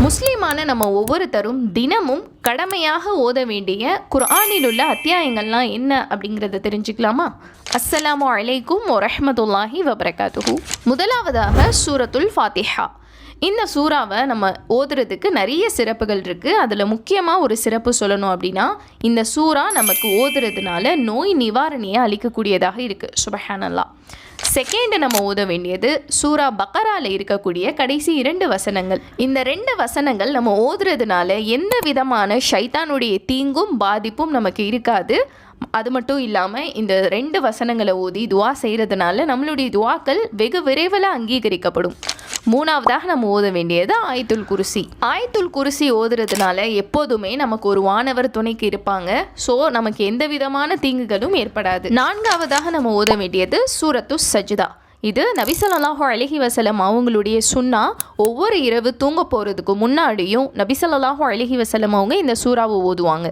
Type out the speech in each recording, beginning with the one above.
முஸ்லீமான நம்ம ஒவ்வொருத்தரும் தினமும் கடமையாக ஓத வேண்டிய குர்ஆனில் உள்ள அத்தியாயங்கள்லாம் என்ன அப்படிங்கிறத தெரிஞ்சுக்கலாமா? அஸ்ஸலாமு அலைக்கும் வரஹ்மத்துல்லாஹி வபரகாத்துஹு. முதலாவதாக சூரத்துல் ஃபாத்திஹா. இந்த சூறாவை நம்ம ஓதுறதுக்கு நிறைய சிறப்புகள் இருக்குது. அதில் முக்கியமாக ஒரு சிறப்பு சொல்லணும் அப்படின்னா, இந்த சூறா நமக்கு ஓதுறதுனால நோய் நிவாரணியை அளிக்கக்கூடியதாக இருக்குது. சுபஹானல்லாஹ். செகண்ட் நம்ம ஓத வேண்டியது சூரா பக்கரால இருக்கக்கூடிய கடைசி 2 வசனங்கள். இந்த 2 வசனங்கள் நம்ம ஓதுறதுனால எந்த விதமான ஷைத்தானுடைய தீங்கும் பாதிப்பும் நமக்கு இருக்காது. அது மட்டும் இல்லாமல் இந்த 2 வசனங்களை ஓதி துவா செய்கிறதுனால நம்மளுடைய துவாக்கள் வெகு விரைவில் அங்கீகரிக்கப்படும். மூணாவதாக நம்ம ஓத வேண்டியது ஆயத்துல் குர்சி. ஆயத்துல் குர்சி ஓதுறதுனால எப்போதுமே நமக்கு ஒரு வானவர் துணைக்கு இருப்பாங்க. ஸோ நமக்கு எந்த விதமான தீங்குகளும் ஏற்படாது. நான்காவதாக நம்ம ஓத வேண்டியது சூரத்து சஜ்தா. இது நபி ஸல்லல்லாஹு அலைஹி வஸல்லம் அவங்களுடைய சுன்னா. ஒவ்வொரு இரவு தூங்க போகிறதுக்கு முன்னாடியும் நபி ஸல்லல்லாஹு அலைஹி வஸல்லம் அவங்க இந்த சூறாவை ஓதுவாங்க.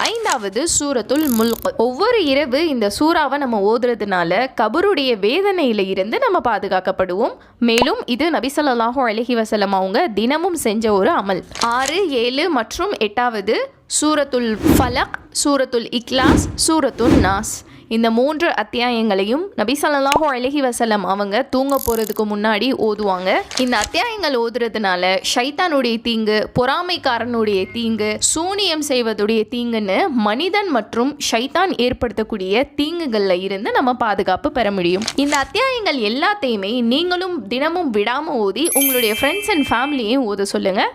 ஐந்தாவது சூரத்துல் முல்க். ஒவ்வொரு இரவு இந்த சூறாவை நம்ம ஓதுறதுனால கபருடைய வேதனையில் இருந்து நம்ம பாதுகாக்கப்படுவோம். மேலும் இது நபி ஸல்லல்லாஹு அலைஹி வஸல்லம் அவங்க தினமும் செஞ்ச ஒரு அமல். 6, 7 மற்றும் 8வது சூரத்துல் ஃபலக், சூரத்துல் இக்லாஸ், சூரத்துல் நாஸ். இந்த 3 அத்தியாயங்களையும் நபி ஸல்லல்லாஹு அலைஹி வஸல்லம் அவங்க தூங்க போகிறதுக்கு முன்னாடி ஓதுவாங்க. இந்த அத்தியாயங்கள் ஓதுறதுனால ஷைத்தானுடைய தீங்கு, பொறாமைக்காரனுடைய தீங்கு, சூனியம் செய்வதுடைய தீங்குன்னு மனிதன் மற்றும் ஷைத்தான் ஏற்படுத்தக்கூடிய தீங்குகளில் இருந்து நம்ம பாதுகாப்பு பெற முடியும். இந்த அத்தியாயங்கள் எல்லாத்தையுமே நீங்களும் தினமும் விடாமல் ஓதி உங்களுடைய ஃப்ரெண்ட்ஸ் அண்ட் ஃபேமிலியையும் ஓத சொல்லுங்கள்.